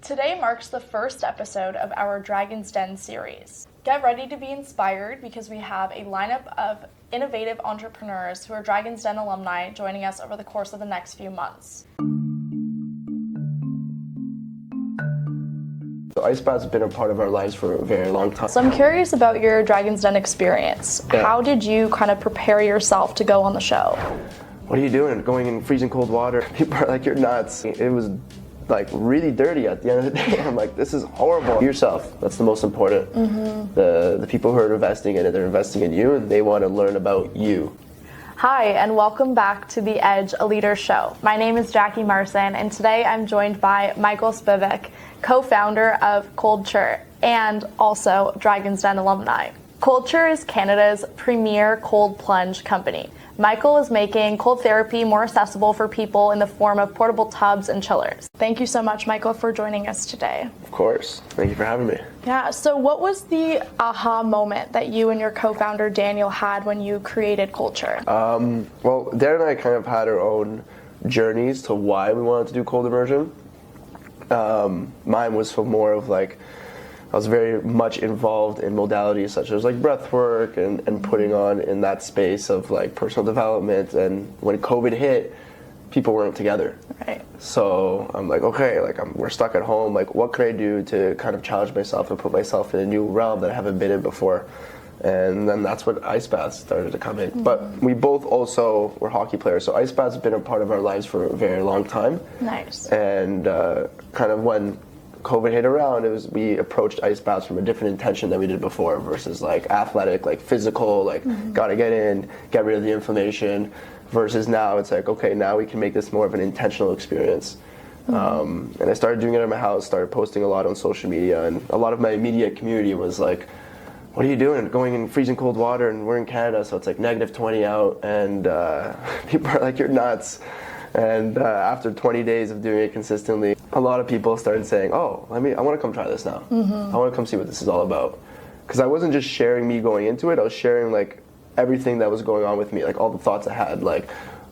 Today marks the first episode of our Dragon's Den series. Get ready to be inspired because we have a lineup of innovative entrepreneurs who are Dragon's Den alumni joining us over the course of the next few months. Ice baths have been a part of our lives for a very long time. So I'm curious about your Dragon's Den experience. Yeah. How did you kind of prepare yourself to go on the show? What are you doing? Going in freezing cold water? People are like, you're nuts. It was like really dirty at the end of the day. I'm like, this is horrible. Yourself, that's the most important. The people who are investing in it, they're investing in you and they want to learn about you. Hi, and welcome back to The Edge, a Leader Show. My name is Jackie Marson, and today I'm joined by Michael Spivak, co-founder of COLDTURE and also Dragon's Den alumni. COLDTURE is Canada's premier cold plunge company. Michael is making cold therapy more accessible for people in the form of portable tubs and chillers. Thank you so much, Michael, for joining us today. Of course. Thank you for having me. Yeah, so what was the aha moment that you and your co-founder Daniel had when you created COLDTURE? Well, Dan and I kind of had our own journeys to why we wanted to do cold immersion. Mine was for more of like, I was very much involved in modalities such as like breath work and putting on in that space of like personal development. And when COVID hit, people weren't together. Right. So I'm like, okay, like we're stuck at home. Like, what could I do to kind of challenge myself and put myself in a new realm that I haven't been in before? And then that's what ice baths started to come in. But we both also were hockey players, so ice baths have been a part of our lives for a very long time. Nice. And kind of when COVID hit around, we approached ice baths from a different intention than we did before, versus like athletic, like physical, like gotta get in, get rid of the inflammation, versus now it's like, okay, now we can make this more of an intentional experience. And I started doing it at my house, started posting a lot on social media, and a lot of my immediate community was like, what are you doing? Going in freezing cold water, and we're in Canada, so it's like -20 out, and people are like, you're nuts. And after 20 days of doing it consistently, a lot of people started saying, oh, I want to come try this now. I want to come see what this is all about. Because I wasn't just sharing me going into it, I was sharing like everything that was going on with me, like all the thoughts I had, like,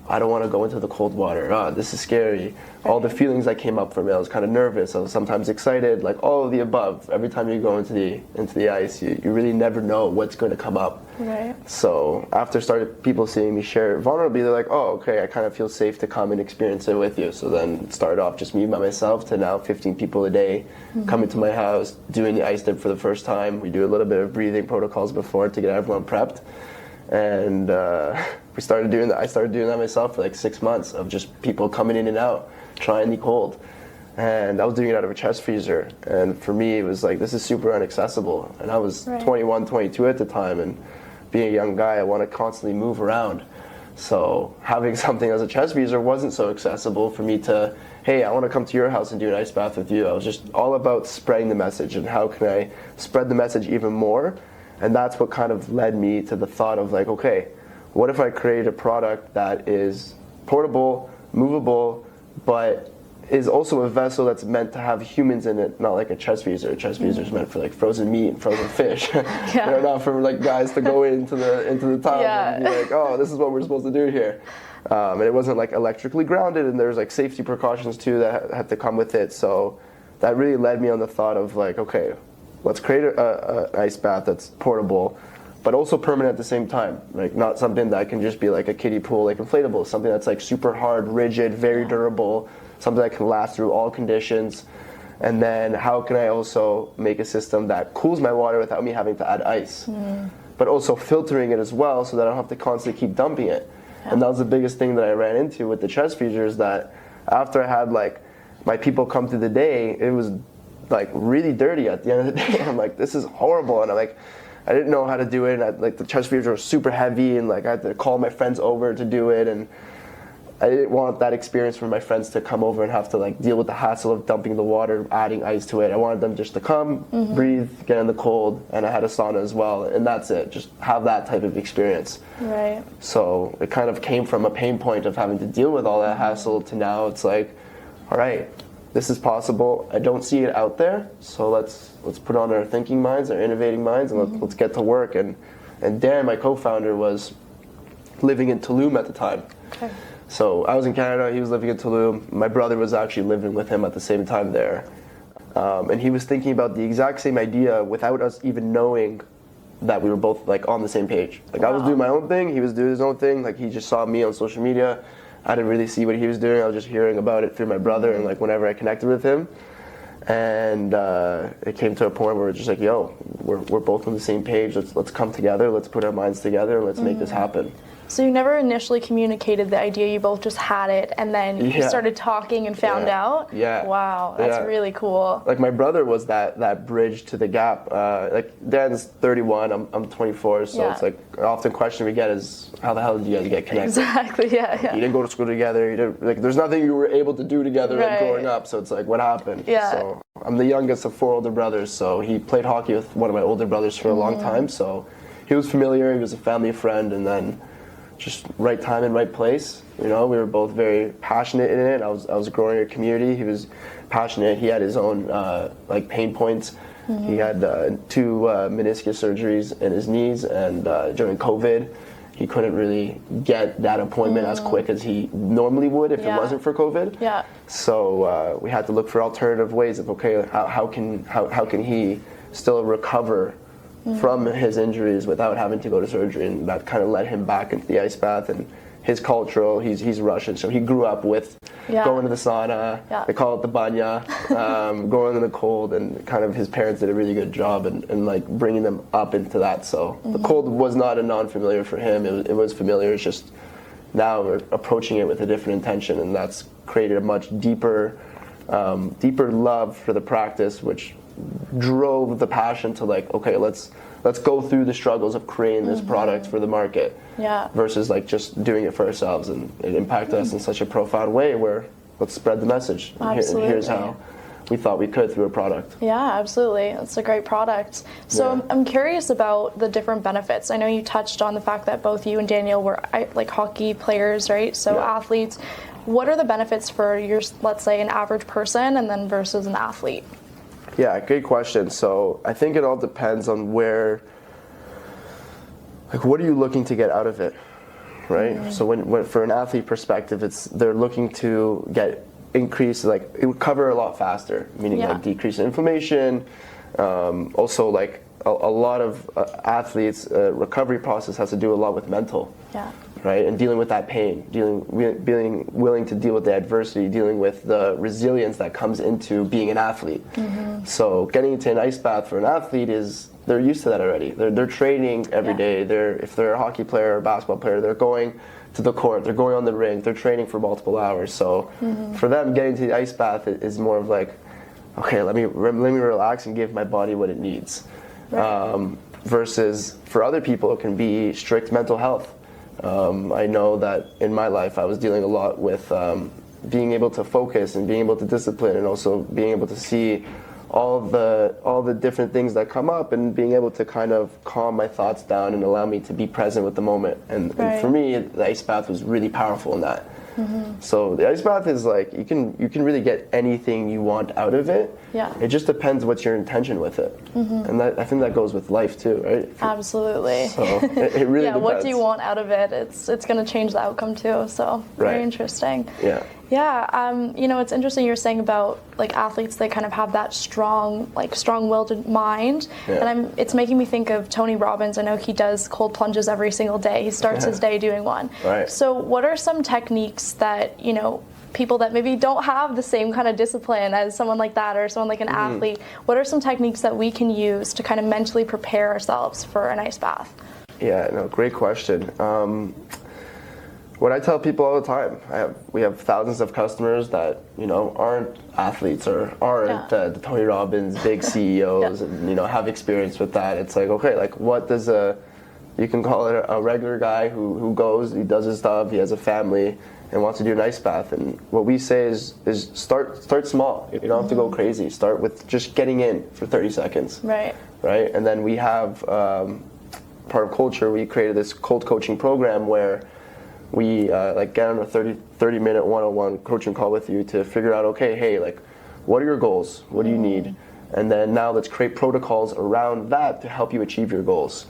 I don't want to go into the cold water, this is scary. All the feelings that came up for me, I was kind of nervous, I was sometimes excited, like all of the above. Every time you go into the ice, you really never know what's going to come up. Right. So after people seeing me share it vulnerably, they're like, oh, okay, I kind of feel safe to come and experience it with you. So then it started off just me by myself to now 15 people a day coming to my house, doing the ice dip for the first time. We do a little bit of breathing protocols before to get everyone prepped. And I started doing that myself for like 6 months of just people coming in and out, trying the cold. And I was doing it out of a chest freezer. And for me, it was like, this is super inaccessible. And I was 21, 22 at the time. And being a young guy, I want to constantly move around. So having something as a chest freezer wasn't so accessible for me to, hey, I want to come to your house and do an ice bath with you. I was just all about spreading the message and how can I spread the message even more. And that's what kind of led me to the thought of like, okay, what if I create a product that is portable, movable, but is also a vessel that's meant to have humans in it, not like a chest freezer. A chest freezer is meant for like frozen meat and frozen fish. They're not for like guys to go into the tub and be like, oh, this is what we're supposed to do here. And it wasn't like electrically grounded, and there's like safety precautions too that had to come with it. So that really led me on the thought of like, okay, let's create an ice bath that's portable, but also permanent at the same time. Like not something that can just be like a kiddie pool, like inflatable. Something that's like super hard, rigid, very durable. Something that can last through all conditions. And then how can I also make a system that cools my water without me having to add ice, but also filtering it as well so that I don't have to constantly keep dumping it. And that was the biggest thing that I ran into with the chest freezers, that after I had like my people come through the day, it was like really dirty at the end of the day. I'm like, this is horrible. And I'm like, I didn't know how to do it. And like the chest freezer was super heavy, and like I had to call my friends over to do it. And I didn't want that experience for my friends to come over and have to like deal with the hassle of dumping the water, adding ice to it. I wanted them just to come, breathe, get in the cold, and I had a sauna as well, and that's it. Just have that type of experience. Right. So it kind of came from a pain point of having to deal with all that hassle to now it's like, all right, this is possible. I don't see it out there, so let's put on our thinking minds, our innovating minds, and let's get to work. And Dan, my co-founder, was living in Tulum at the time. Okay. So I was in Canada, he was living in Tulum. My brother was actually living with him at the same time there. And he was thinking about the exact same idea without us even knowing that we were both like on the same page. Like I was doing my own thing, he was doing his own thing. Like he just saw me on social media. I didn't really see what he was doing. I was just hearing about it through my brother and like whenever I connected with him. And it came to a point where we're just like, yo, we're both on the same page. Let's come together. Let's put our minds together and let's make this happen. So you never initially communicated the idea, you both just had it, and then you started talking and found out? Yeah. Wow, that's really cool. Like my brother was that bridge to the gap. Like Dan's 31, I'm 24, so it's like often question we get is, how the hell did you guys get connected? Exactly, yeah. You didn't go to school together, you didn't, like there's nothing you were able to do together growing up, so it's like, what happened? Yeah. So I'm the youngest of 4 older brothers, so he played hockey with one of my older brothers for a long time, so he was familiar, he was a family friend, and then just right time and right place. You know, we were both very passionate in it. I was growing a community. He was passionate. He had his own like pain points. He had 2 meniscus surgeries in his knees, and during COVID, he couldn't really get that appointment as quick as he normally would if it wasn't for COVID. Yeah. So we had to look for alternative ways of how can he still recover from his injuries without having to go to surgery, and that kind of led him back into the ice bath. And his cultural, he's Russian, so he grew up with going to the sauna, they call it the banya, going in the cold, and kind of his parents did a really good job in like bringing them up into that. So the cold was not a non-familiar for him, it was familiar. It's just now we're approaching it with a different intention, and that's created a much deeper love for the practice, which drove the passion to like, okay, let's go through the struggles of creating this product for the market versus like just doing it for ourselves. And it impacted us in such a profound way where let's spread the message. Absolutely. Here's how we thought we could through a product. Yeah, absolutely. It's a great product. So I'm curious about the different benefits. I know you touched on the fact that both you and Daniel were like hockey players, right? So athletes. What are the benefits for your, let's say, an average person and then versus an athlete? Yeah, great question. So I think it all depends on where, like, what are you looking to get out of it, right? So when for an athlete perspective, they're looking to get increase, like it would cover a lot faster, meaning like decrease in inflammation. Also, like a lot of athletes' recovery process has to do a lot with mental. Right, and dealing with that pain, being willing to deal with the adversity, dealing with the resilience that comes into being an athlete. So getting into an ice bath for an athlete they're used to that already. They're training every day. If they're a hockey player or a basketball player, they're going to the court, they're going on the rink, they're training for multiple hours. So for them, getting to the ice bath is more of like, okay, let me relax and give my body what it needs. Versus for other people, it can be strict mental health. I know that in my life I was dealing a lot with being able to focus and being able to discipline, and also being able to see all the different things that come up, and being able to kind of calm my thoughts down and allow me to be present with the moment. And for me, the ice bath was really powerful in that. So the ice bath is like, you can really get anything you want out of it. It just depends what's your intention with it. And I think that goes with life too, right? Absolutely. So it really depends. What do you want out of it? It's going to change the outcome too. So very interesting. You know, it's interesting you're saying about like athletes, they kind of have that strong-willed mind. And it's making me think of Tony Robbins. I know he does cold plunges every single day. He starts his day doing one. So what are some techniques that, you know, people that maybe don't have the same kind of discipline as someone like that, or someone like an athlete, what are some techniques that we can use to kind of mentally prepare ourselves for an ice bath? Yeah, no, great question. What I tell people all the time, we have thousands of customers that, you know, aren't athletes or aren't the Tony Robbins big CEOs and, you know, have experience with that. It's like, okay, like what does you can call it a regular guy who goes, he does his stuff, he has a family and wants to do an ice bath. And what we say is start small. You don't have to go crazy. Start with just getting in for 30 seconds. Right. And then we have, part of COLDTURE, we created this cold coaching program where we like get on a 30-minute one-on-one coaching call with you to figure out, okay, hey, like, what are your goals? What do you need? And then now let's create protocols around that to help you achieve your goals.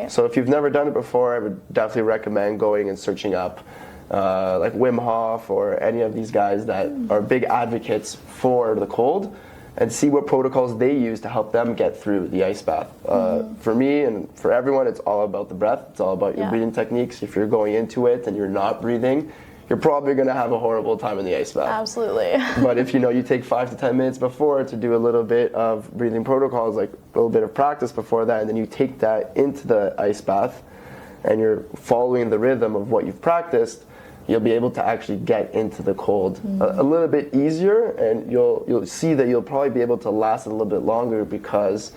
So if you've never done it before, I would definitely recommend going and searching up like Wim Hof or any of these guys that are big advocates for the cold. and see what protocols they use to help them get through the ice bath. For me and for everyone, it's all about the breath. It's all about your breathing techniques. If you're going into it and you're not breathing, you're probably going to have a horrible time in the ice bath. Absolutely. But if you take 5 to 10 minutes before to do a little bit of breathing protocols, like a little bit of practice before that, and then you take that into the ice bath and you're following the rhythm of what you've practiced, you'll be able to actually get into the cold a little bit easier, and you'll see that you'll probably be able to last a little bit longer because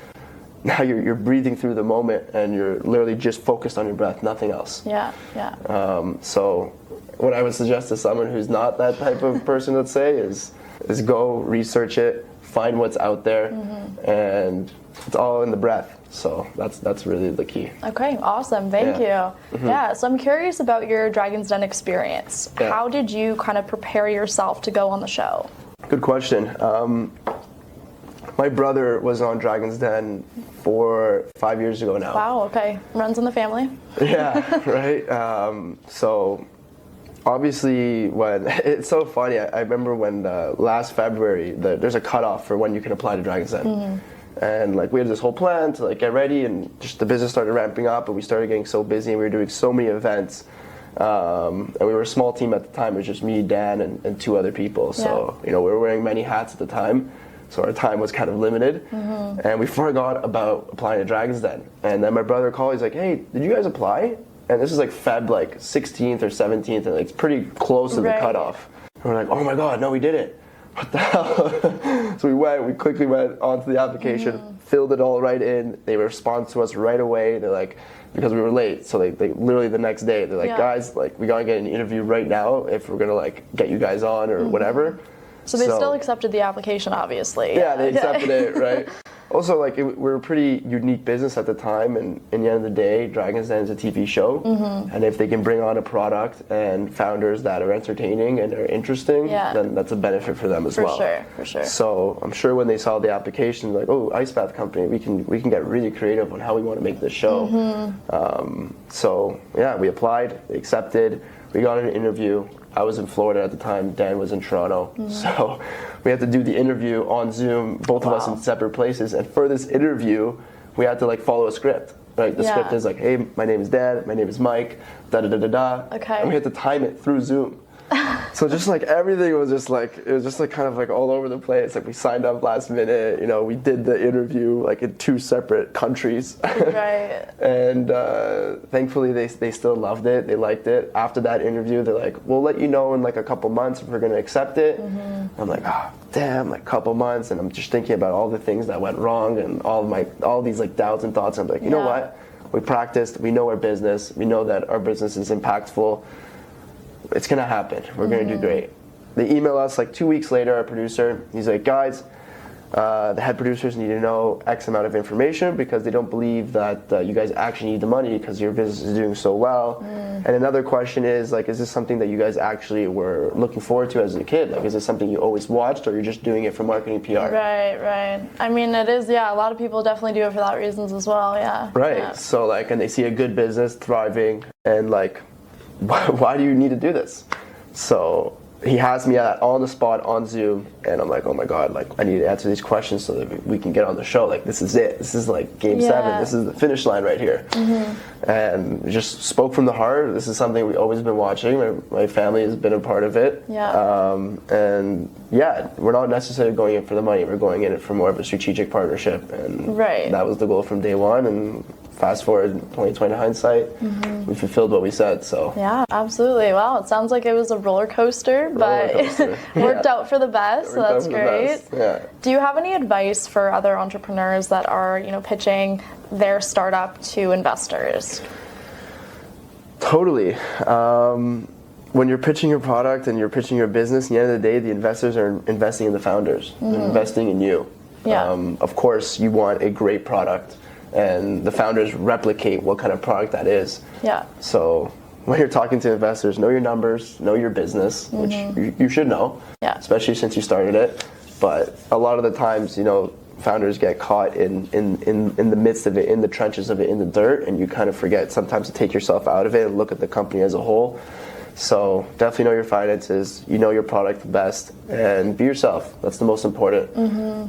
now you're breathing through the moment and you're literally just focused on your breath, nothing else. So what I would suggest to someone who's not that type of person, let's say, is go research it, find what's out there, and it's all in the breath. So that's really the key. Okay, awesome. Thank you. Yeah, so I'm curious about your Dragon's Den experience. How did you kind of prepare yourself to go on the show? Good question. My brother was on Dragon's Den 5 years ago now. Wow, okay. Runs in the family. Yeah, right. So obviously, it's so funny. I remember when last February, there's a cutoff for when you can apply to Dragon's Den. And like we had this whole plan to like get ready, and just the business started ramping up, and we started getting so busy, and we were doing so many events. And we were a small team at the time. It was just me, Dan, and 2 other people. So we were wearing many hats at the time. So our time was kind of limited, and we forgot about applying to Dragon's Den. And then my brother called. He's like, "Hey, did you guys apply?" And this is like Feb 16th or 17th, and it's pretty close to the cutoff. And we're like, "Oh my God, no, we did it! What the hell?" So we quickly went onto the application, filled it all right in. They responded to us right away. They're like, because we were late, so they literally the next day, they're like, "Guys, like we gotta get an interview right now if we're gonna like get you guys on or whatever." So they still accepted the application, obviously. Yeah, they accepted it, right? Also, like, we're a pretty unique business at the time, and in the end of the day, Dragon's Den is a TV show, and if they can bring on a product and founders that are entertaining and are interesting, then that's a benefit for them as well. For sure. So I'm sure when they saw the application, like, oh, ice bath company, we can get really creative on how we want to make this show. So yeah, we applied, they accepted, we got an interview. I was in Florida at the time, Dan was in Toronto. So we had to do the interview on Zoom, both of us in separate places. And for this interview, we had to like follow a script. Right? The script is like, hey, my name is Dan, my name is Mike, da-da-da-da-da. Okay. And we had to time it through Zoom. So just like everything was just like, it was just like kind of like all over the place. Like we signed up last minute, we did the interview like in 2 separate countries. Right. And thankfully they still loved it. They liked it. After that interview, they're like, we'll let you know in like a couple months if we're going to accept it. I'm like, damn, like couple months. And I'm just thinking about all the things that went wrong and all these like doubts and thoughts. I'm like, you know what? We practiced. We know our business. We know that our business is impactful. It's gonna happen. We're gonna do great. They email us like 2 weeks later, our producer, he's like, guys, the head producers need to know X amount of information because they don't believe that you guys actually need the money because your business is doing so well. And another question is like, is this something that you guys actually were looking forward to as a kid? Like, is this something you always watched or you're just doing it for marketing PR? Right. I mean, it is, a lot of people definitely do it for that reasons as well, Right, yeah. So like, and they see a good business thriving and like, why do you need to do this? So he has me on the spot on Zoom, and I'm like, oh my God, like I need to answer these questions so that we can get on the show. Like this is it. This is like game 7. This is the finish line right here. And just spoke from the heart. This is something we've always been watching. My family has been a part of it. And we're not necessarily going in for the money. We're going in it for more of a strategic partnership. And that was the goal from day one. And fast forward 2020 hindsight, we fulfilled what we said. So yeah, absolutely. Wow, it sounds like it was a roller coaster, but it worked out for the best. So that's great. Do you have any advice for other entrepreneurs that are, pitching their startup to investors? Totally. When you're pitching your product and you're pitching your business, at the end of the day, the investors are investing in the founders. They're investing in you. Of course, you want a great product, and the founders replicate what kind of product that is. So when you're talking to investors, know your numbers, know your business, which you should know, especially since you started it. But a lot of the times, founders get caught in the midst of it, in the trenches of it, in the dirt, and you kind of forget sometimes to take yourself out of it and look at the company as a whole. So definitely know your finances, you know your product the best, and be yourself. That's the most important.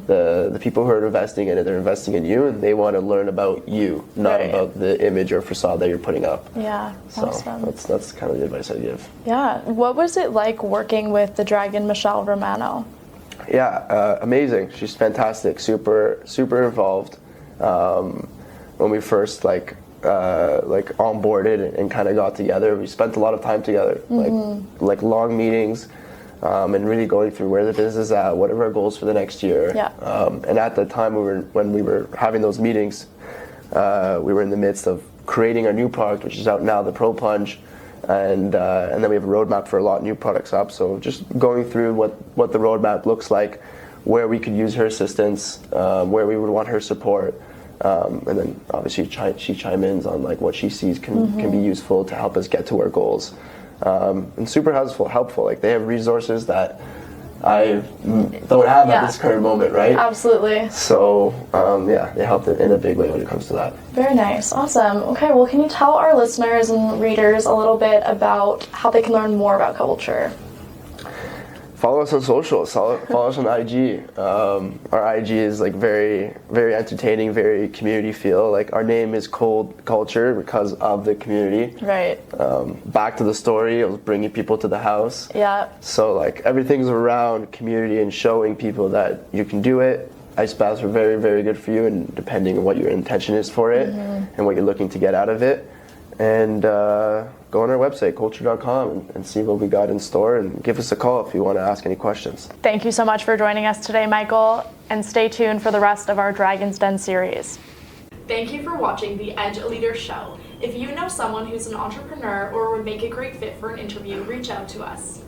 The people who are investing in it, they're investing in you, and they want to learn about you, not about the image or facade that you're putting up. Yeah, so awesome. That's kind of the advice I give. Yeah, what was it like working with the dragon Michelle Romano? Yeah, amazing. She's fantastic. Super involved. When we first onboarded and kind of got together, we spent a lot of time together, like long meetings, and really going through where the business is at, what are our goals for the next year. Yeah. And at the time when we were having those meetings, we were in the midst of creating our new product, which is out now, the Cold Plunge. And then we have a roadmap for a lot of new products up. So just going through what the roadmap looks like, where we could use her assistance, where we would want her support, and then obviously she chimes in on like what she sees can be useful to help us get to our goals. And super helpful. Like they have resources that I don't have at this current moment, right? Absolutely. So they helped in a big way when it comes to that. Very nice. Awesome. Okay, well, can you tell our listeners and readers a little bit about how they can learn more about COLDTURE? Follow us on socials. Follow us on IG. Our IG is like very entertaining, very community feel. Like our name is COLDTURE because of the community. Right. Back to the story, I was bringing people to the house. Yeah. So like everything's around community and showing people that you can do it. Ice baths are very good for you, and depending on what your intention is for it and what you're looking to get out of it. And go on our website, coldture.com, and see what we got in store, and give us a call if you want to ask any questions. Thank you so much for joining us today, Michael, and stay tuned for the rest of our Dragon's Den series. Thank you for watching the Edge Leader Show. If you know someone who's an entrepreneur or would make a great fit for an interview, reach out to us.